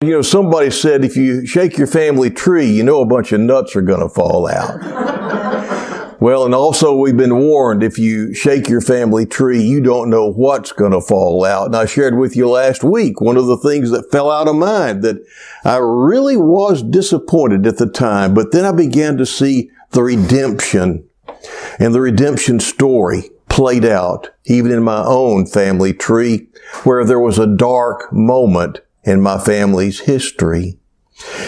You know, somebody said if you shake your family tree, you know a bunch of nuts are going to fall out. Well, and also we've been warned, if you shake your family tree, you don't know what's going to fall out. And I shared with you last week one of the things that fell out of mine, that I really was disappointed at the time, but then I began to see the redemption and the redemption story played out, even in my own family tree, where there was a dark moment in my family's history.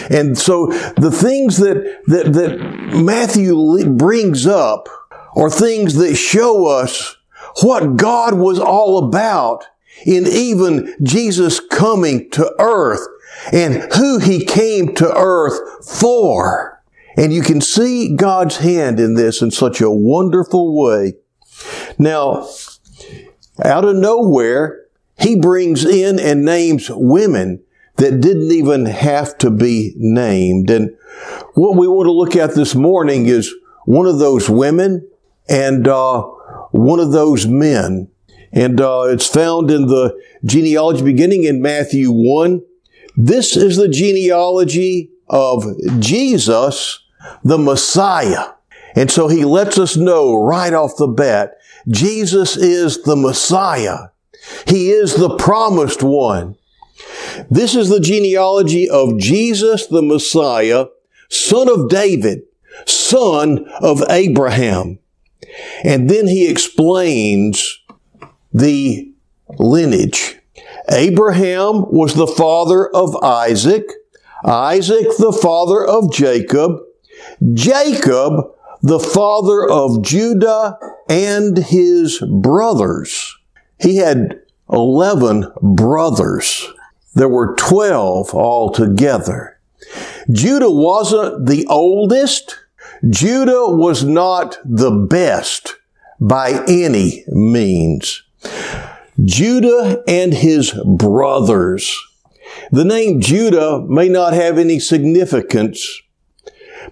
And so the things that Matthew brings up are things that show us what God was all about in even Jesus coming to earth and who He came to earth for. And you can see God's hand in this in such a wonderful way. Now, out of nowhere, He brings in and names women that didn't even have to be named. And what we want to look at this morning is one of those women and one of those men. And it's found in the genealogy beginning in Matthew 1. This is the genealogy of Jesus, the Messiah. And so He lets us know right off the bat, Jesus is the Messiah. He is the promised one. This is the genealogy of Jesus the Messiah, son of David, son of Abraham. And then he explains the lineage. Abraham was the father of Isaac, Isaac the father of Jacob, Jacob the father of Judah and his brothers. He had 11 brothers. There were 12 altogether. Judah wasn't the oldest. Judah was not the best by any means. Judah and his brothers. The name Judah may not have any significance,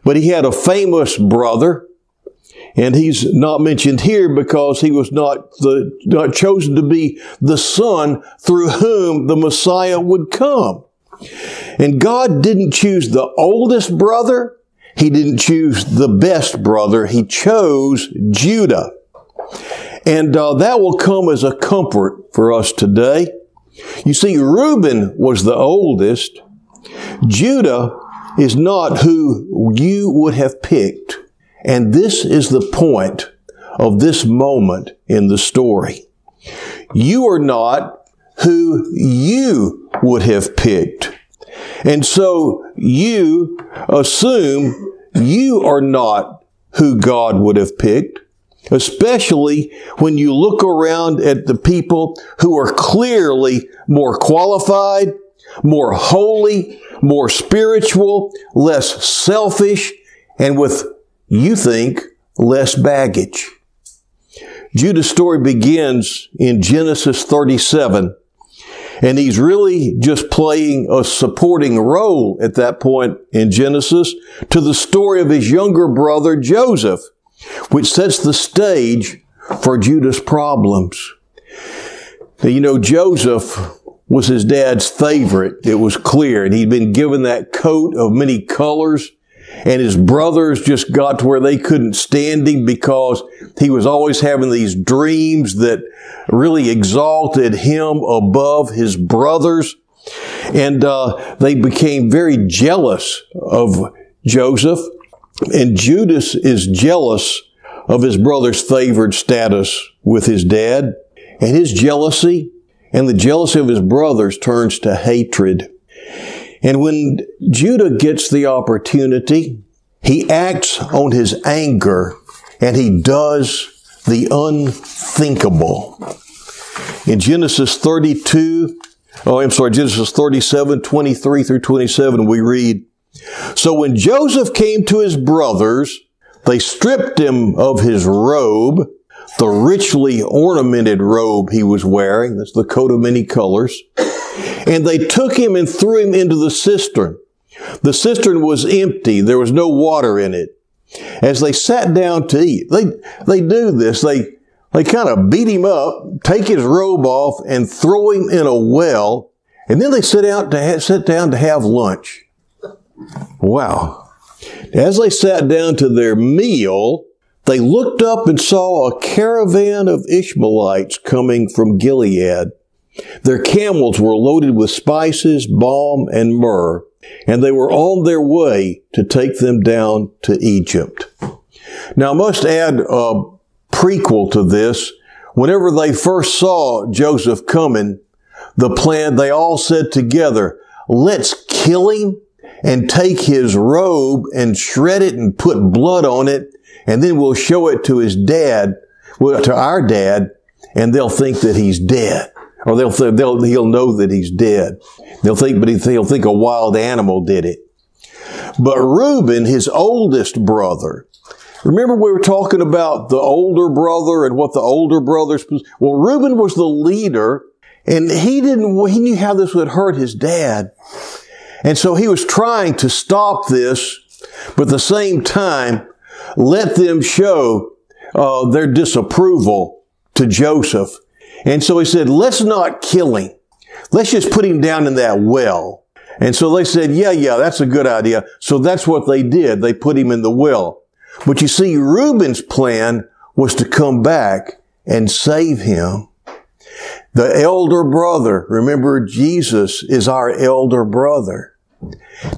but he had a famous brother. And he's not mentioned here because he was not chosen to be the son through whom the Messiah would come. And God didn't choose the oldest brother. He didn't choose the best brother. He chose Judah. And that will come as a comfort for us today. You see, Reuben was the oldest. Judah is not who you would have picked. And this is the point of this moment in the story. You are not who you would have picked. And so you assume you are not who God would have picked, especially when you look around at the people who are clearly more qualified, more holy, more spiritual, less selfish, and with, you think, less baggage. Judah's story begins in Genesis 37, and he's really just playing a supporting role at that point in Genesis to the story of his younger brother Joseph, which sets the stage for Judah's problems. Now, you know, Joseph was his dad's favorite. It was clear, and he'd been given that coat of many colors. And his brothers just got to where they couldn't stand him because he was always having these dreams that really exalted him above his brothers. And they became very jealous of Joseph. And Judas is jealous of his brother's favored status with his dad. And his jealousy and the jealousy of his brothers turns to hatred. And when Judah gets the opportunity, he acts on his anger and he does the unthinkable. In Genesis 37, 23 through 27, we read, "So when Joseph came to his brothers, they stripped him of his robe, the richly ornamented robe he was wearing. That's the coat of many colors. And they took him and threw him into the cistern. The cistern was empty. There was no water in it. As they sat down to eat, they do this. They kind of beat him up, take his robe off, and throw him in a well. And then they sit down to have lunch. Wow. As they sat down to their meal, they looked up and saw a caravan of Ishmaelites coming from Gilead. Their camels were loaded with spices, balm, and myrrh, and they were on their way to take them down to Egypt. Now, I must add a prequel to this. Whenever they first saw Joseph coming, the plan, they all said together, let's kill him and take his robe and shred it and put blood on it, and then we'll show it to his dad, to our dad, and they'll think that he's dead. Or he'll know that he's dead. He'll think a wild animal did it. But Reuben, his oldest brother, remember we were talking about the older brother and what the older brothers, well, Reuben was the leader, and he knew how this would hurt his dad. And so he was trying to stop this, but at the same time, let them show their disapproval to Joseph. And so he said, let's not kill him. Let's just put him down in that well. And so they said, yeah, that's a good idea. So that's what they did. They put him in the well. But you see, Reuben's plan was to come back and save him. The elder brother, remember Jesus is our elder brother.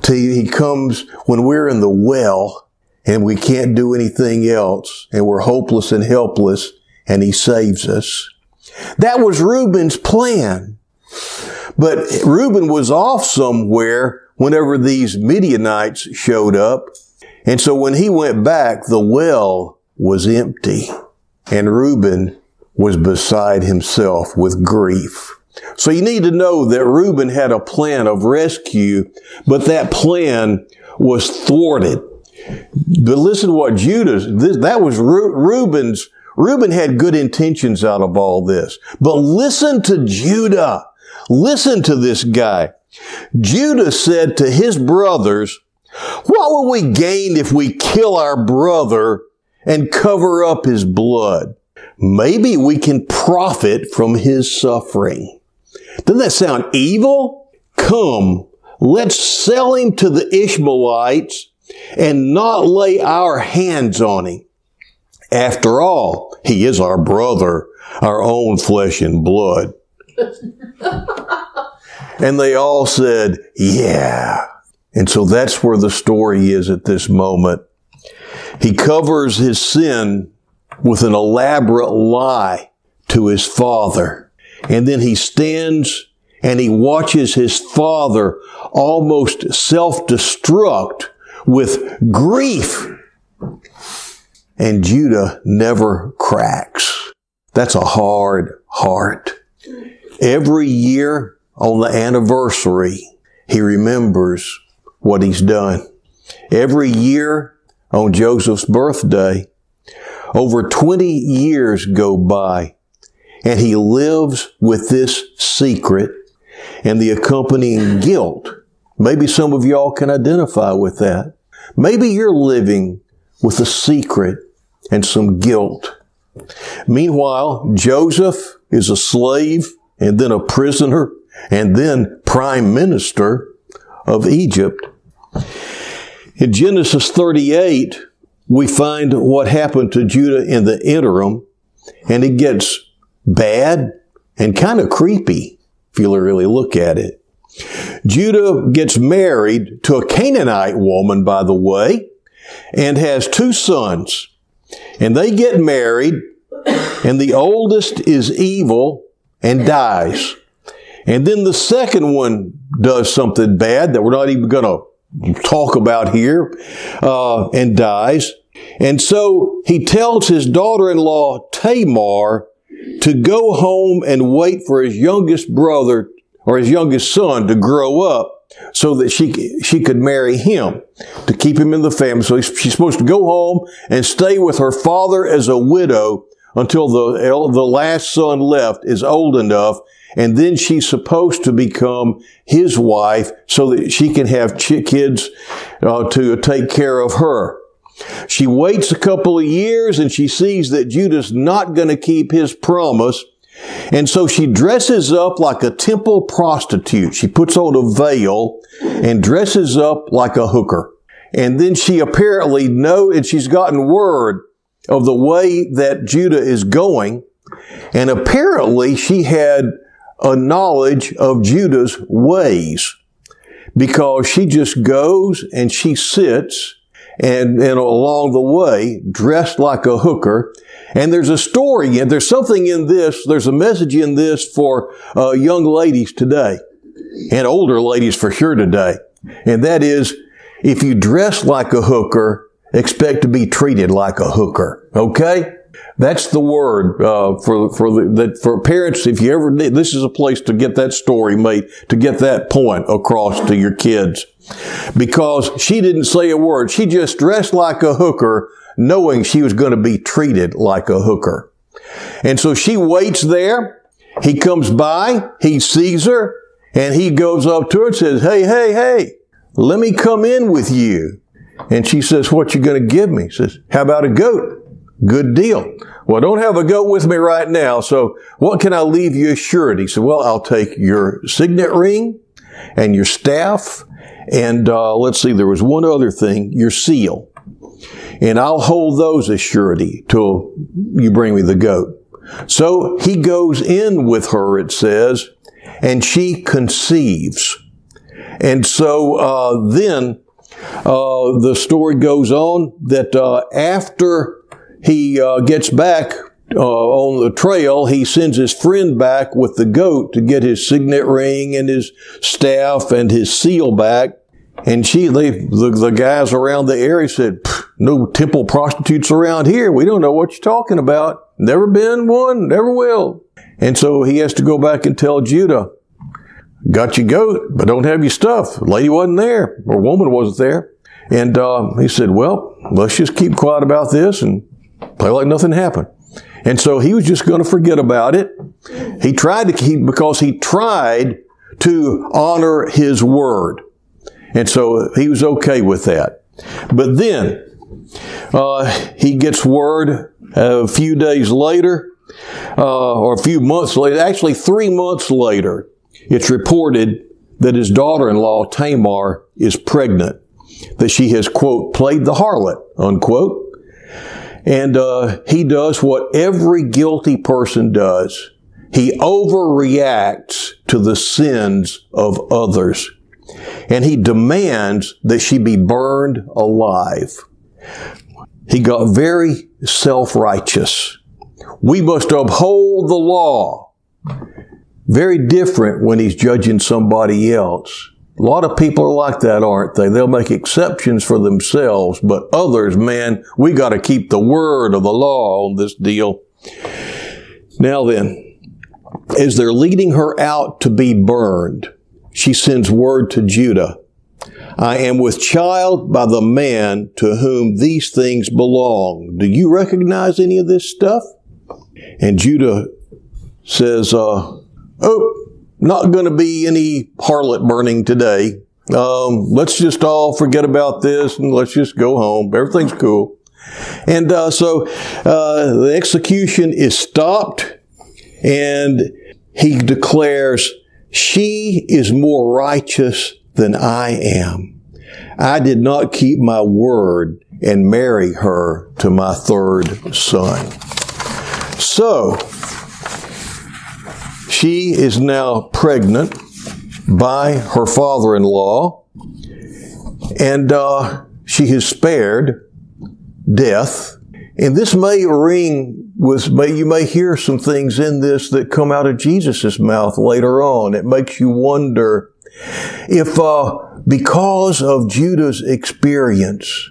He comes when we're in the well and we can't do anything else and we're hopeless and helpless, and he saves us. That was Reuben's plan. But Reuben was off somewhere whenever these Midianites showed up. And so when he went back, the well was empty. And Reuben was beside himself with grief. So you need to know that Reuben had a plan of rescue, but that plan was thwarted. But listen to what that was Reuben's. Reuben had good intentions out of all this. But listen to Judah. Listen to this guy. Judah said to his brothers, what will we gain if we kill our brother and cover up his blood? Maybe we can profit from his suffering. Doesn't that sound evil? Come, let's sell him to the Ishmaelites and not lay our hands on him. After all, he is our brother, our own flesh and blood. And they all said, yeah. And so that's where the story is at this moment. He covers his sin with an elaborate lie to his father. And then he stands and he watches his father almost self-destruct with grief. And Judah never cracks. That's a hard heart. Every year on the anniversary, he remembers what he's done. Every year on Joseph's birthday, over 20 years go by, and he lives with this secret and the accompanying guilt. Maybe some of y'all can identify with that. Maybe you're living with a secret and some guilt. Meanwhile, Joseph is a slave and then a prisoner and then prime minister of Egypt. In Genesis 38, we find what happened to Judah in the interim, and it gets bad and kind of creepy if you really look at it. Judah gets married to a Canaanite woman, by the way, and has 2 sons. And they get married, and the oldest is evil and dies. And then the second one does something bad that we're not even going to talk about here, and dies. And so he tells his daughter-in-law Tamar to go home and wait for his youngest brother or his youngest son to grow up so that she could marry him to keep him in the family. So she's supposed to go home and stay with her father as a widow until the last son left is old enough, and then she's supposed to become his wife so that she can have kids to take care of her. She waits a couple of years and she sees that Judah's not going to keep his promise, And so she dresses up like a temple prostitute. She puts on a veil and dresses up like a hooker. And then she apparently and she's gotten word of the way that Judah is going. And apparently she had a knowledge of Judah's ways, because she just goes and she sits and along the way, dressed like a hooker. And there's a story, and there's something in this, there's a message in this for young ladies today, and older ladies for sure today. And that is, if you dress like a hooker, expect to be treated like a hooker. Okay? That's the word for parents. If you ever need, this is a place to get that story made, to get that point across to your kids. Because she didn't say a word. She just dressed like a hooker, knowing she was going to be treated like a hooker. And so she waits there. He comes by, he sees her, and he goes up to her and says, hey, let me come in with you. And she says, what you going to give me? He says, how about a goat? Good deal. Well, I don't have a goat with me right now, so what can I leave you as surety? He said, well, I'll take your signet ring and your staff, and let's see, there was one other thing, your seal. And I'll hold those as surety till you bring me the goat. So he goes in with her, it says, and she conceives. And so then the story goes on that after he gets back on the trail, he sends his friend back with the goat to get his signet ring and his staff and his seal back. And the guys around the area said, no temple prostitutes around here. We don't know what you're talking about. Never been one, never will. And so he has to go back and tell Judah, got your goat, but don't have your stuff. The lady wasn't there, or woman wasn't there. And he said, well, let's just keep quiet about this and play like nothing happened. And so he was just going to forget about it. Because he tried to honor his word. And so he was okay with that. But then he gets word a few days later, or a few months later, actually 3 months later, it's reported that his daughter-in-law, Tamar, is pregnant, that she has, quote, played the harlot, unquote. And he does what every guilty person does. He overreacts to the sins of others. And he demands that she be burned alive. He got very self-righteous. We must uphold the law. Very different when he's judging somebody else. A lot of people are like that, aren't they? They'll make exceptions for themselves, but others, man, we got to keep the word of the law on this deal. Now then, as they're leading her out to be burned, she sends word to Judah, I am with child by the man to whom these things belong. Do you recognize any of this stuff? And Judah says, not going to be any harlot burning today. Let's just all forget about this and let's just go home. Everything's cool. And so the execution is stopped, and he declares, she is more righteous than I am. I did not keep my word and marry her to my third son. So, she is now pregnant by her father-in-law, and she has spared death. And this may you may hear some things in this that come out of Jesus' mouth later on. It makes you wonder if because of Judah's experience,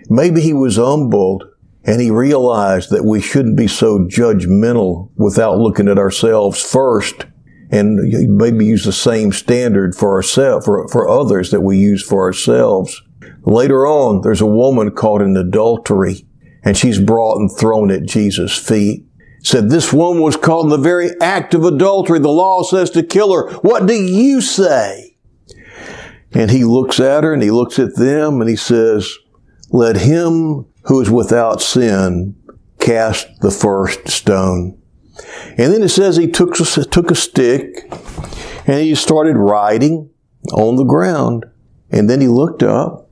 maybe he was humbled and he realized that we shouldn't be so judgmental without looking at ourselves first, and maybe use the same standard for ourselves, for others that we use for ourselves. Later on, there's a woman caught in adultery, and she's brought and thrown at Jesus' feet. Said, this woman was caught in the very act of adultery. The law says to kill her. What do you say? And he looks at her and he looks at them and he says, let him who is without sin cast the first stone. And then it says he took a stick and he started writing on the ground. And then he looked up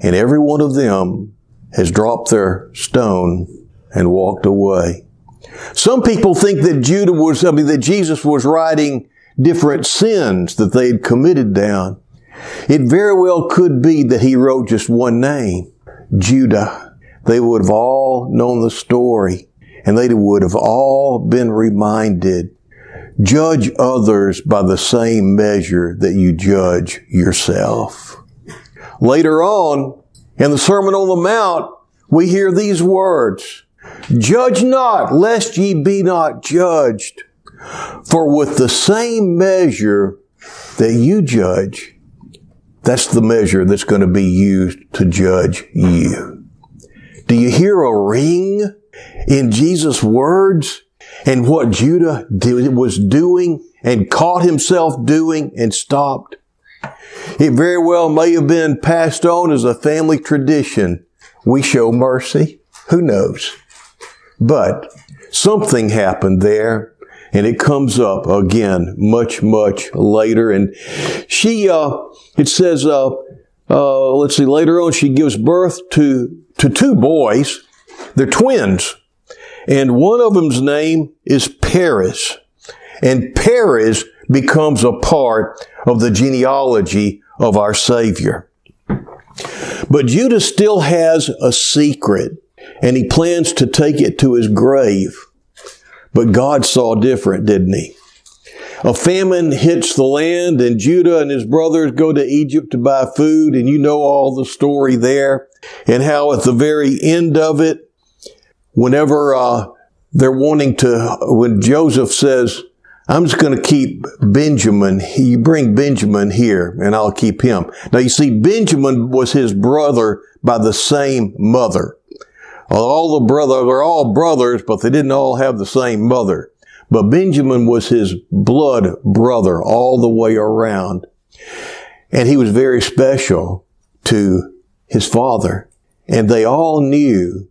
and every one of them has dropped their stone and walked away. Some people think that that Jesus was writing different sins that they had committed down. It very well could be that he wrote just one name, Judah. They would have all known the story, and they would have all been reminded, judge others by the same measure that you judge yourself. Later on, in the Sermon on the Mount, we hear these words, judge not, lest ye be not judged. For with the same measure that you judge, that's the measure that's going to be used to judge you. Do you hear a ring in Jesus' words and what Judah was doing and caught himself doing and stopped? It very well may have been passed on as a family tradition. We show mercy. Who knows? But something happened there. And it comes up again much, much later. And it says, later on, she gives birth to two boys. They're twins. And one of them's name is Perez. And Perez becomes a part of the genealogy of our Savior. But Judah still has a secret, and he plans to take it to his grave. But God saw different, didn't he? A famine hits the land, and Judah and his brothers go to Egypt to buy food, and you know all the story there, and how at the very end of it, whenever when Joseph says, I'm just going to keep Benjamin, you bring Benjamin here, and I'll keep him. Now you see, Benjamin was his brother by the same mother. All the brothers, they're all brothers, but they didn't all have the same mother. But Benjamin was his blood brother all the way around. And he was very special to his father. And they all knew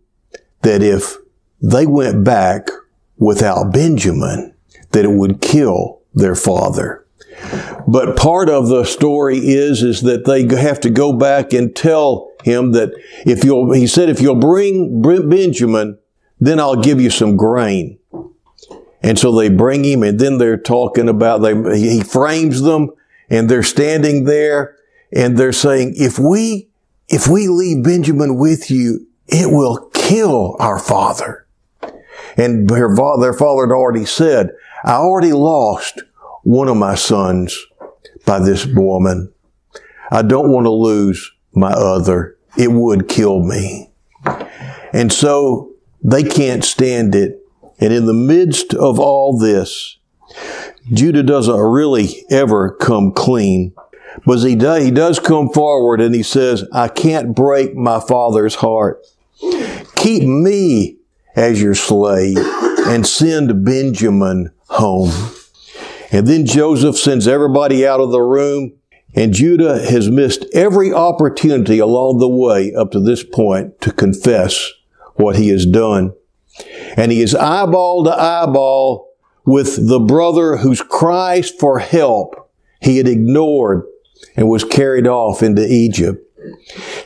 that if they went back without Benjamin, that it would kill their father. But part of the story is that they have to go back and tell him that if you'll bring Benjamin, then I'll give you some grain. And so they bring him, and then they're talking about, he frames them, and they're standing there, and they're saying, if we leave Benjamin with you, it will kill our father. And their father had already said, I already lost one of my sons by this woman. I don't want to lose my other. It would kill me. And so they can't stand it. And in the midst of all this, Judah doesn't really ever come clean. But he does come forward and he says, I can't break my father's heart. Keep me as your slave and send Benjamin home. And then Joseph sends everybody out of the room, and Judah has missed every opportunity along the way up to this point to confess what he has done. And he is eyeball to eyeball with the brother whose cries for help he had ignored and was carried off into Egypt.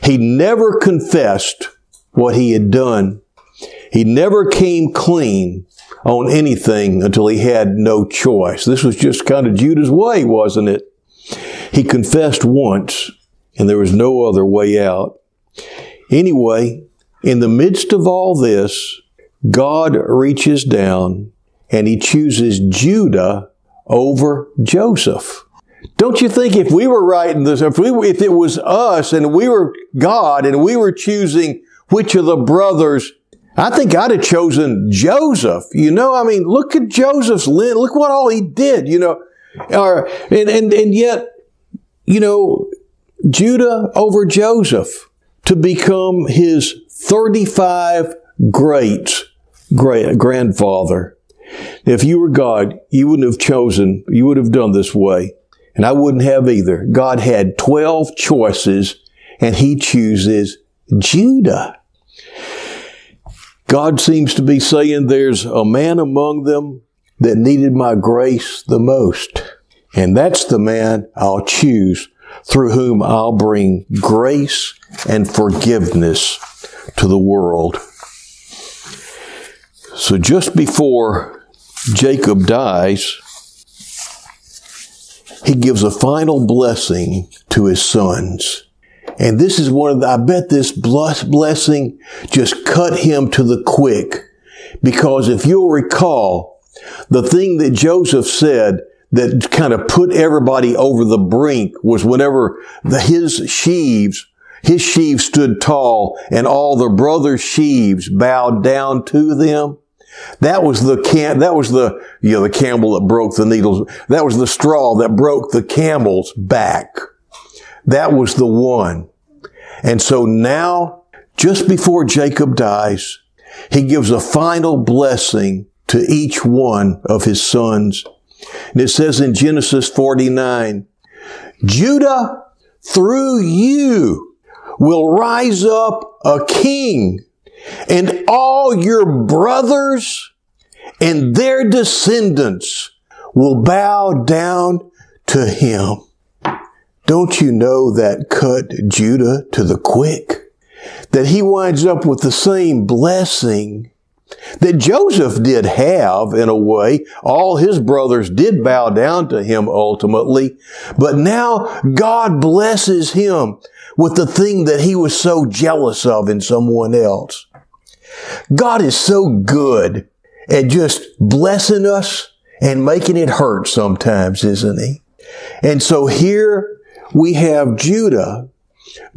He never confessed what he had done. He never came clean on anything until he had no choice. This was just kind of Judah's way, wasn't it? He confessed once, and there was no other way out. Anyway, in the midst of all this, God reaches down and he chooses Judah over Joseph. Don't you think if we were writing this, if it was us and we were God and we were choosing which of the brothers, I think I'd have chosen Joseph. Look at Joseph's look what all he did, and yet, Judah over Joseph to become his 35 grandfather. If you were God, you wouldn't have chosen, you would have done this way. And I wouldn't have either. God had 12 choices and he chooses Judah. God seems to be saying there's a man among them that needed my grace the most. And that's the man I'll choose, through whom I'll bring grace and forgiveness to the world. So just before Jacob dies, he gives a final blessing to his sons. And this is I bet this blessing just cut him to the quick. Because if you'll recall, the thing that Joseph said that kind of put everybody over the brink was whenever his sheaves stood tall and all the brothers' sheaves bowed down to them. That was the camel that broke the needles. That was the straw that broke the camel's back. That was the one. And so now, just before Jacob dies, he gives a final blessing to each one of his sons. And it says in Genesis 49, Judah, through you will rise up a king, and all your brothers and their descendants will bow down to him. Don't you know that cut Judah to the quick? That he winds up with the same blessing that Joseph did have, in a way. All his brothers did bow down to him ultimately. But now God blesses him with the thing that he was so jealous of in someone else. God is so good at just blessing us and making it hurt sometimes, isn't he? And so here we have Judah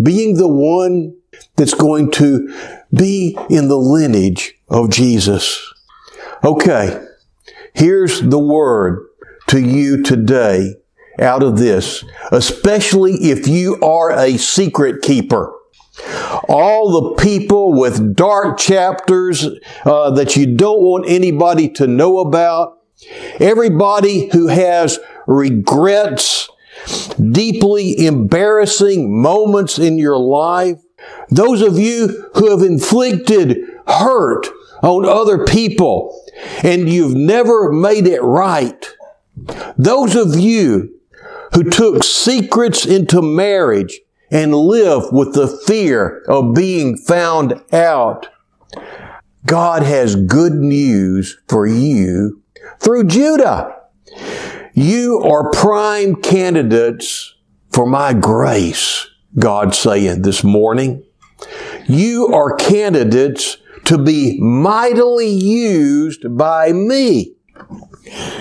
being the one that's going to be in the lineage of Jesus. Okay, here's the word to you today out of this, especially if you are a secret keeper. All the people with dark chapters that you don't want anybody to know about, everybody who has regrets, deeply embarrassing moments in your life, those of you who have inflicted hurt on other people and you've never made it right, those of you who took secrets into marriage and live with the fear of being found out, God has good news for you through Judah. You are prime candidates for my grace, God's saying this morning. You are candidates to be mightily used by me.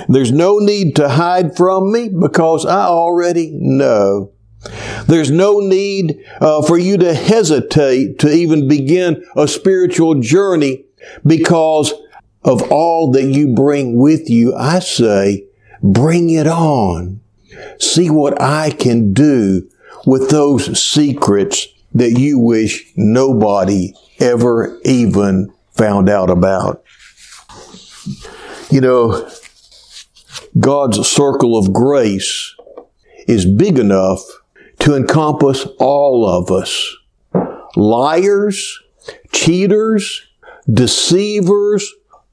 There's no need to hide from me because I already know. There's no need for you to hesitate to even begin a spiritual journey because of all that you bring with you. I say, bring it on. See what I can do with those secrets that you wish nobody ever even found out about. You know, God's circle of grace is big enough to encompass all of us. Liars, cheaters, deceivers,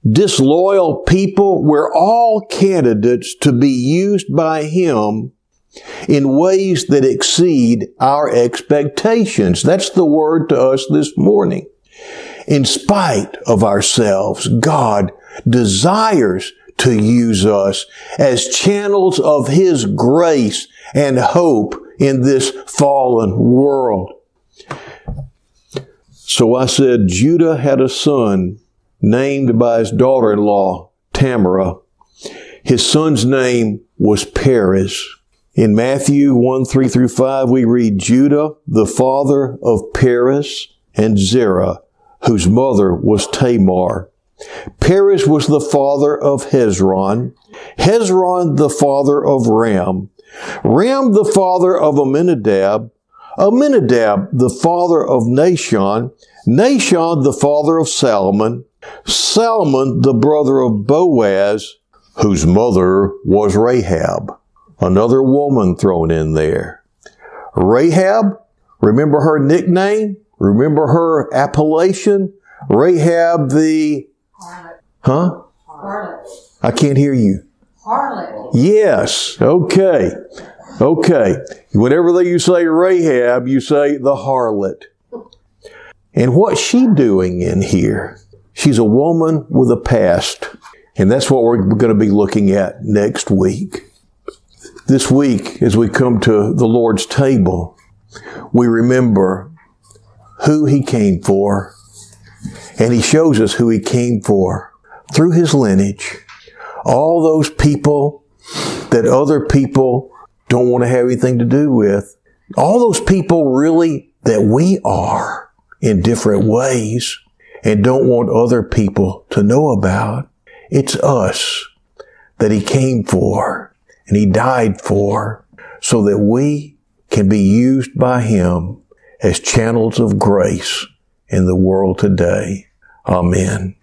disloyal people, we're all candidates to be used by Him in ways that exceed our expectations. That's the word to us this morning. In spite of ourselves, God desires to use us as channels of His grace and hope in this fallen world. So I said, Judah had a son named by his daughter-in-law, Tamara. His son's name was Perez. In Matthew 1:3-5, we read, Judah, the father of Perez and Zerah, whose mother was Tamar. Perez was the father of Hezron. Hezron the father of Ram. Ram the father of Amminadab. Amminadab the father of Nahshon. Nahshon the father of Salmon. Salmon the brother of Boaz, whose mother was Rahab. Another woman thrown in there. Rahab, remember her nickname? Remember her appellation? Rahab the... Huh? Harlot. I can't hear you. Harlot. Yes. Okay. Okay. Whenever you say Rahab, you say the harlot. And what's she doing in here? She's a woman with a past. And that's what we're going to be looking at next week. This week, as we come to the Lord's table, we remember who He came for. And He shows us who He came for through His lineage. All those people that other people don't want to have anything to do with. All those people really that we are in different ways and don't want other people to know about. It's us that He came for and He died for so that we can be used by Him as channels of grace in the world today. Amen.